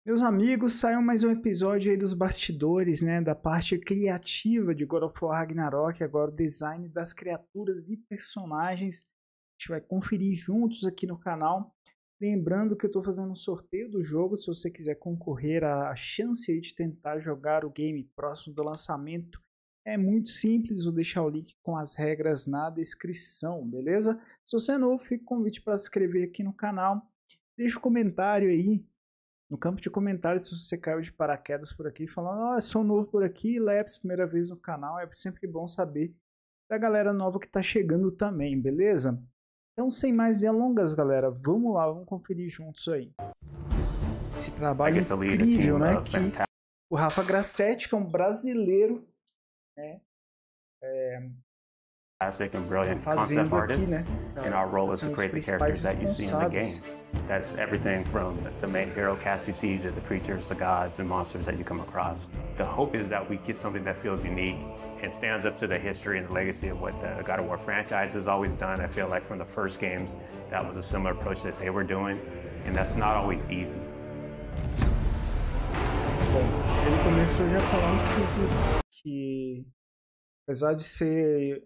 Meus amigos, saiu mais um episódio aí dos bastidores, né, da parte criativa de God of War Ragnarok, agora o design das criaturas e personagens. A gente vai conferir juntos aqui no canal. Lembrando que eu estou fazendo um sorteio do jogo, se você quiser concorrer à chance aí de tentar jogar o game próximo do lançamento. É muito simples, vou deixar o link com as regras na descrição, beleza? Se você é novo, fica o convite para se inscrever aqui no canal. Deixa um comentário aí no campo de comentários se você caiu de paraquedas por aqui, falando, eu sou novo por aqui, Leps, primeira vez no canal, é sempre bom saber da galera nova que tá chegando também, beleza? Então, sem mais delongas, galera, vamos lá, vamos conferir juntos aí. Esse trabalho incrível, né, que o Rafa Grassetti, que é um brasileiro, né, classic and brilliant concept artists, and our role is to create the characters that you see in the game. That's everything from the main hero cast you see to the creatures, the gods, and monsters that you come across. The hope is that we get something that feels unique and stands up to the history and the legacy of what the God of War franchise has always done. I feel like from the first games, that was a similar approach that they were doing, and that's not always easy. Bom, ele começou já falando que apesar de ser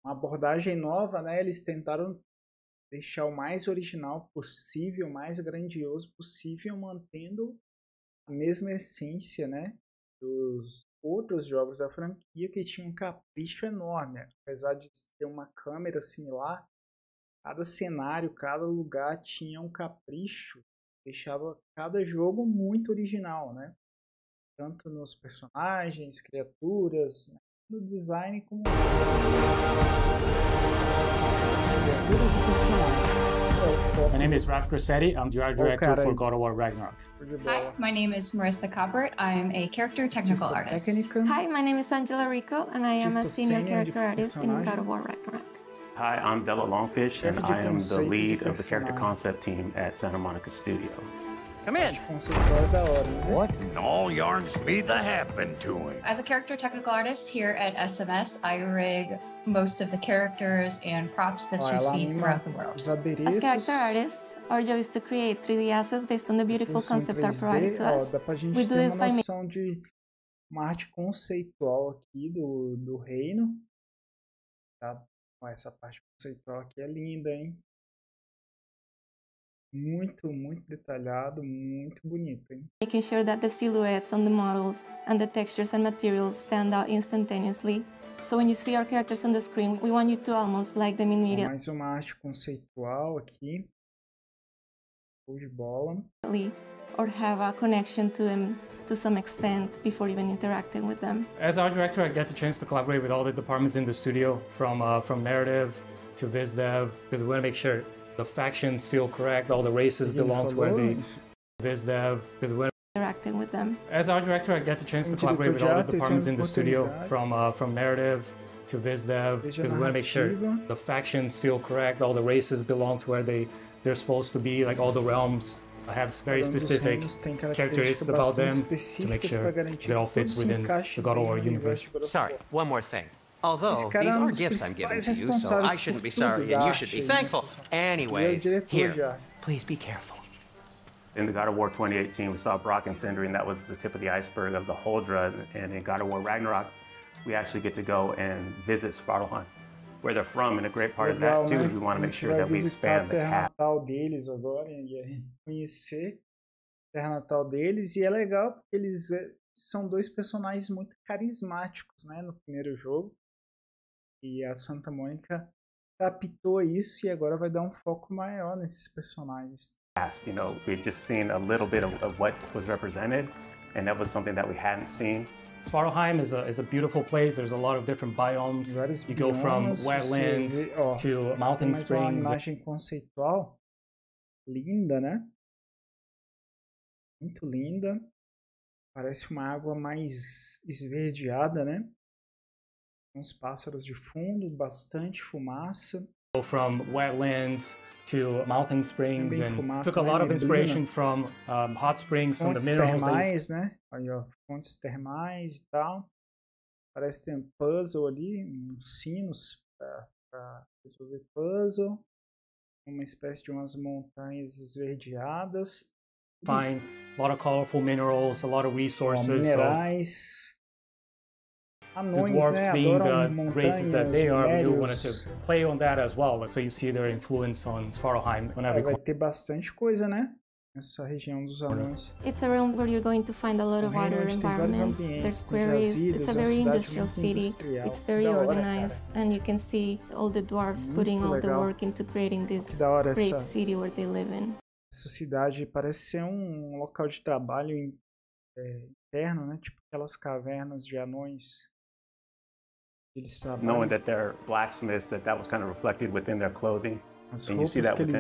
uma abordagem nova, né, eles tentaram deixar o mais original possível, o mais grandioso possível, mantendo a mesma essência, né, dos outros jogos da franquia, que tinham um capricho enorme. Apesar de ter uma câmera similar, cada cenário, cada lugar tinha um capricho, deixava cada jogo muito original, né? Tanto nos personagens, criaturas, né? No design como criaturas e personagens. My name is Raf Grassetti. I'm the art director for God of War Ragnarok. Hi, my name is Marissa Coppert. I am a character technical artist. Hi, my name is Angela Rico, and I am a senior character artist in God of War Ragnarok. Hi, I'm Della Longfish, and I am the lead of the character concept team at Santa Monica Studio. Come in. What in all yarns me that happened to him? As a character technical artist here at SMS, I rig most of the characters and props that you see throughout the world. As character artists, our job is to create 3D assets based on the beautiful concept art provided to us. Dá pra gente ter uma noção de uma arte conceitual aqui do reino. Tá? Essa parte conceitual aqui é linda, hein? Muito, muito detalhado, muito bonito, hein? Making sure that the silhouettes on the models and the textures and materials stand out instantaneously. So when you see our characters on the screen, we want you to almost like them immediately. Mais uma arte conceitual aqui. Show de bola. Or have a connection to them to some extent before even interacting with them. As art director, I get the chance to collaborate with all the departments in the studio, from narrative to viz dev, because we want to make sure the factions feel correct, all the races belong to where they viz dev, because we interacting with them. As art director, I get the chance to collaborate with all the departments in the studio, from narrative to viz dev, because we want to make sure the factions feel correct, all the races belong to where they're supposed to be, like all the realms have very specific characteristics about them to make sure it all fits within the God of War universe. Sorry, one more thing. Although, these are gifts I'm giving to you, so I shouldn't be sorry and you should be thankful. Anyways, here, please be careful. In the God of War 2018, we saw Brock and Sindri, and that was the tip of the iceberg of the Huldra. And in God of War Ragnarok, we actually get to go and visit Svartalfheim, where they're from, and a great part of that too, we want to make sure that we expand the cap. Deles agora, e conhecer a terra natal deles, e é legal porque eles são dois personagens muito carismáticos, né, no primeiro jogo, e a Santa Mônica captou isso e agora vai dar um foco maior nesses personagens. You know, we'd just seen a little bit of what was represented, and that was something that we hadn't seen. Svartalfheim is a beautiful place. There's a lot of different biomes. You go from wetlands to mountain springs. Uma imagem conceitual linda, né? Muito linda. Parece uma água mais esverdeada, né? Uns pássaros de fundo, bastante fumaça. Go from wetlands to mountain springs and took a lot of inspiration from hot springs, from the minerals. Termais, né? Aí, ó, fontes termais e tal. Parece que tem um puzzle ali, uns sinos para resolver puzzle. Uma espécie de umas montanhas esverdeadas. Find A lot of colorful minerals, a lot of resources. Minerais. Anões, the dwarves né? being the Montanhas, races that they are, we minérios. wanted to play on that as well. So you see their influence on Svartalfheim. Vai ter bastante coisa, né? Essa região dos anões. It's a realm where you're going to find a lot of other environments. There's quarries. It's a very industrial city. It's very organized, and you can see all the dwarves putting all the work into creating this great city where they live in. Essa cidade parece ser um local de trabalho interno, né? Tipo aquelas cavernas de anões. Eles trabalham. Knowing that they're blacksmiths, that was kind of reflected within their clothing. And you see that within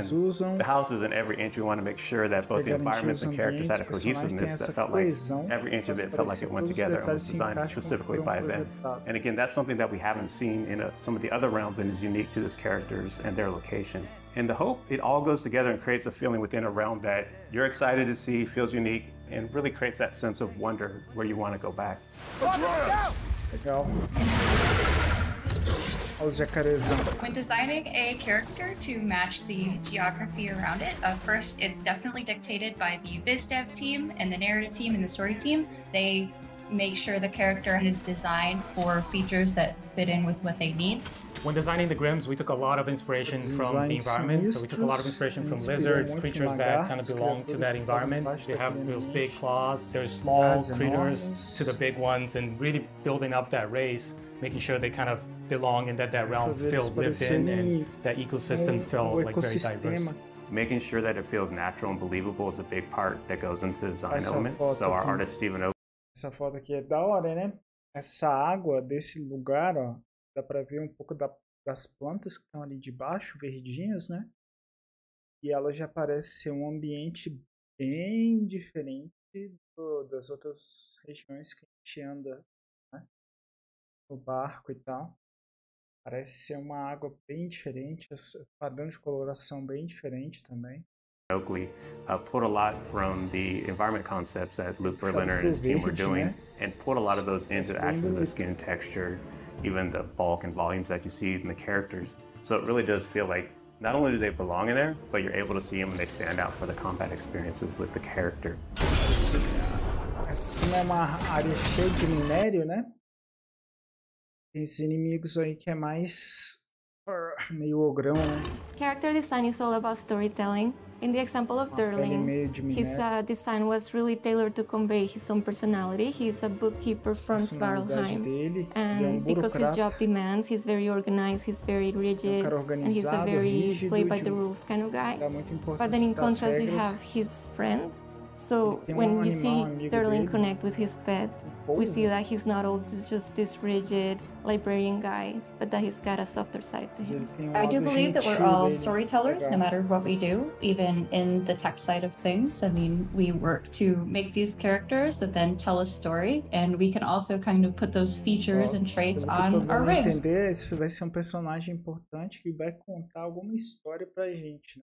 the houses and every inch. We want to make sure that both the environments and characters had a cohesiveness that felt like every inch of it felt like it went together and was designed specifically by them. And again, that's something that we haven't seen in some of the other realms and is unique to these characters and their location. And the hope, it all goes together and creates a feeling within a realm that you're excited to see, feels unique, and really creates that sense of wonder where you want to go back. Legal. When designing a character to match the geography around it, first it's definitely dictated by the biz dev team and the narrative team and the story team. They make sure the character is designed for features that fit in with what they need. When designing the Grims, we took a lot of inspiration from the environment. So we took a lot of inspiration from lizards, creatures that kind of belong to that environment. They have those big claws. There's small critters to the big ones, and really building up that race, making sure they kind of belong and that realm feels lived in and that ecosystem felt like very diverse. Making sure that it feels natural and believable is a big part that goes into the design elements. So our artist Stephen O. Essa foto aqui é da hora, né? Essa água desse lugar, ó, dá pra ver um pouco das plantas que estão ali de baixo, verdinhas, né? E ela já parece ser um ambiente bem diferente das outras regiões que a gente anda, né? No barco e tal. Parece ser uma água bem diferente, padrão de coloração bem diferente também. Oakley pulled a lot from the environment concepts that Luke Berliner and his team were doing, and pulled a lot of those into actually the skin texture, even the bulk and volumes that you see in the characters. So it really does feel like not only do they belong in there, but you're able to see them and they stand out for the combat experiences with the character. Como é uma área cheia de minério, né? Tem esses inimigos aí que é mais meio ogrão, né? Character design is all about storytelling. In the example of Durling, his design was really tailored to convey his own personality. He's a bookkeeper from Svartalfheim, and because his job demands, he's very organized, he's very rigid, and he's a very play-by-the-rules kind of guy. But then in contrast, you have his friend. So when you see Durling connect with his pet, we see that he's not all just this rigid librarian guy, but that he's got a softer side to him. I do believe that we're all storytellers, no matter what we do, even in the tech side of things. I mean, we work to make these characters that then tell a story, and we can also kind of put those features and traits on our rigs. Esse vai ser personagem importante que vai contar alguma história pra gente.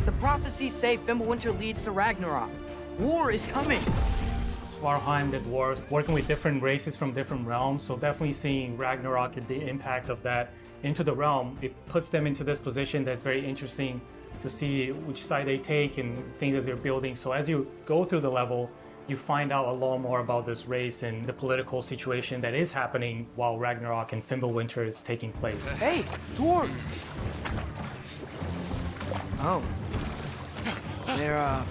The prophecies say Fimbulwinter leads to Ragnarok. War is coming! Svartalfheim, the dwarves, working with different races from different realms, so definitely seeing Ragnarok and the impact of that into the realm, it puts them into this position that's very interesting to see which side they take and things that they're building. So as you go through the level, you find out a lot more about this race and the political situation that is happening while Ragnarok and Fimbulwinter is taking place. Hey, dwarves! Oh. They're,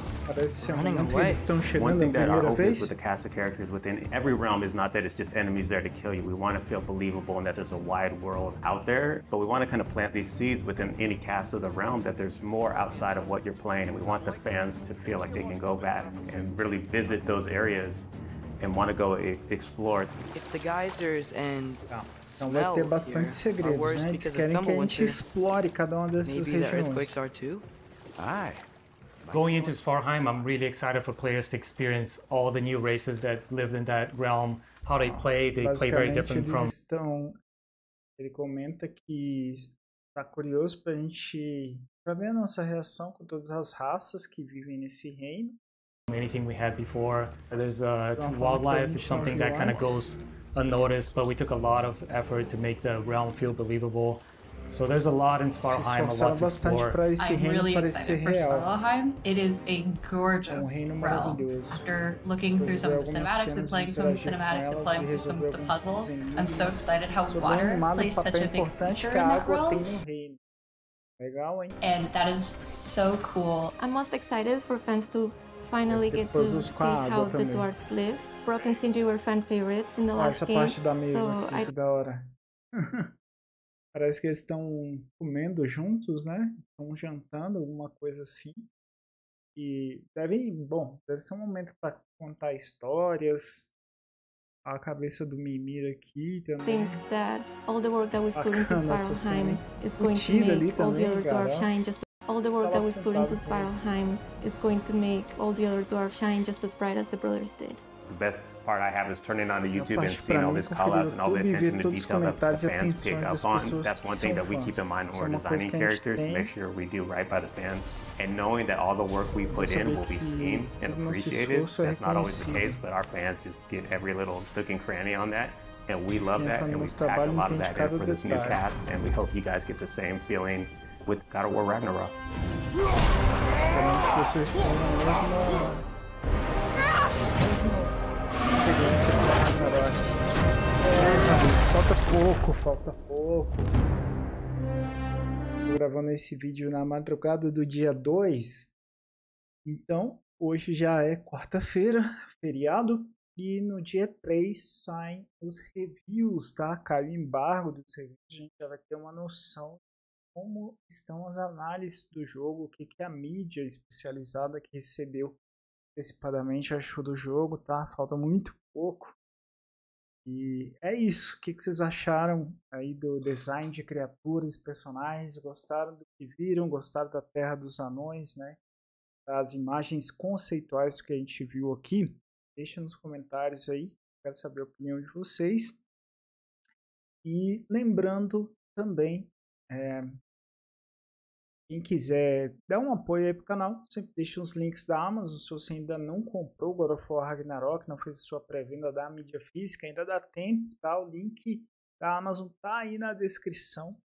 running away. One thing that our hope is with the cast of characters within every realm is not that it's just enemies there to kill you. We want to feel believable and that there's a wide world out there, but we want to kind of plant these seeds within any cast of the realm that there's more outside of what you're playing, and we want the fans to feel like they can go back and really visit those areas and want to go explore. If the geysers and então vai ter bastante segredos, né? Eles querem que a gente explore cada uma dessas regiões. The earthquakes are too? Aye. Going into Svartalfheim, I'm really excited for players to experience all the new races that live in that realm, how they play very different from... Ele comenta que está curioso para ver a nossa reação com todas as raças que vivem nesse reino. Anything we had before. There's wildlife, it's something that kind of goes unnoticed, but we took a lot of effort to make the realm feel believable. So there's a lot in Svartalheim, a lot to explore. I'm really excited for Svartalheim. It is a gorgeous realm. After looking through some of the cinematics and playing some of the cinematics and playing through some of the puzzles, I'm so excited how water plays such a big feature in that realm. And that is so cool. I'm most excited for fans to finally get to see how the dwarves live. Brock and Sindri were fan favorites in the last game, so que da hora. Parece que eles estão comendo juntos, né? Estão jantando, alguma coisa assim. E deve ser um momento para contar histórias. A cabeça do Mimir aqui também. I think that all the work that we've put into Svartalheim is going to make all the other dwarves shine just all the work that we've put into Svartalheim is going to make all the other dwarves shine just as bright as the brothers did. The best part I have is turning on the YouTube and seeing all these call-outs and all the attention to detail that the fans pick up on. That's one thing that we keep in mind when we're designing characters, to make sure we do right by the fans. And knowing that all the work we put in will be seen and appreciated, that's not always the case, but our fans just get every little nook and cranny on that. And we love that, and we packed a lot of that in for this new cast, and we hope you guys get the same feeling with God of War Ragnarok. Esperamos que vocês tenham a mesma experiência com a Ragnarok. Amigos, falta pouco. Tô gravando esse vídeo na madrugada do dia 2. Então, hoje já é quarta-feira, feriado. E no dia 3 saem os reviews, tá? Caiu o embargo dos reviews, a gente já vai ter uma noção de como estão as análises do jogo, o que a mídia especializada que recebeu antecipadamente achou do jogo, tá? Falta muito pouco. E é isso. O que vocês acharam aí do design de criaturas e personagens? Gostaram do que viram? Gostaram da Terra dos Anões, né? Das imagens conceituais que a gente viu aqui? Deixa nos comentários aí. Quero saber a opinião de vocês. E lembrando também, quem quiser dar um apoio aí pro canal, sempre deixa os links da Amazon. Se você ainda não comprou God of War Ragnarok, não fez a sua pré-venda da mídia física, ainda dá tempo, tá? O link da Amazon tá aí na descrição.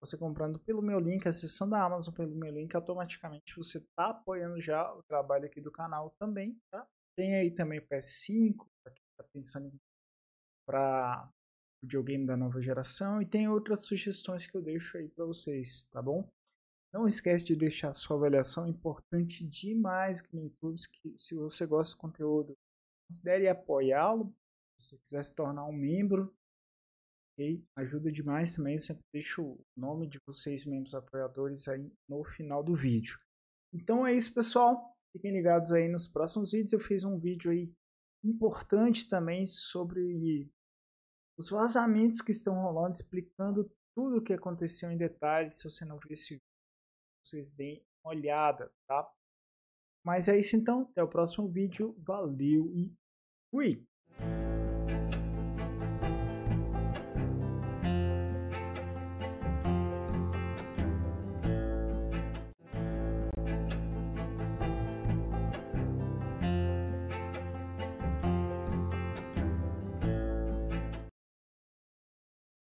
Você comprando pelo meu link, acessando a Amazon pelo meu link, automaticamente você tá apoiando já o trabalho aqui do canal também, tá? Tem aí também o PS5, para quem tá pensando para videogame da nova geração, e tem outras sugestões que eu deixo aí para vocês, tá bom? Não esquece de deixar sua avaliação, importante demais aqui no YouTube. Que, se você gosta do conteúdo, considere apoiá-lo. Se você quiser se tornar um membro, okay? Ajuda demais também. Eu sempre deixo o nome de vocês, membros apoiadores, aí no final do vídeo. Então é isso, pessoal. Fiquem ligados aí nos próximos vídeos. Eu fiz um vídeo aí importante também sobre os vazamentos que estão rolando, explicando tudo o que aconteceu em detalhes. Se você não viu esse vídeo, vocês deem uma olhada, tá? Mas é isso então, até o próximo vídeo, valeu e fui!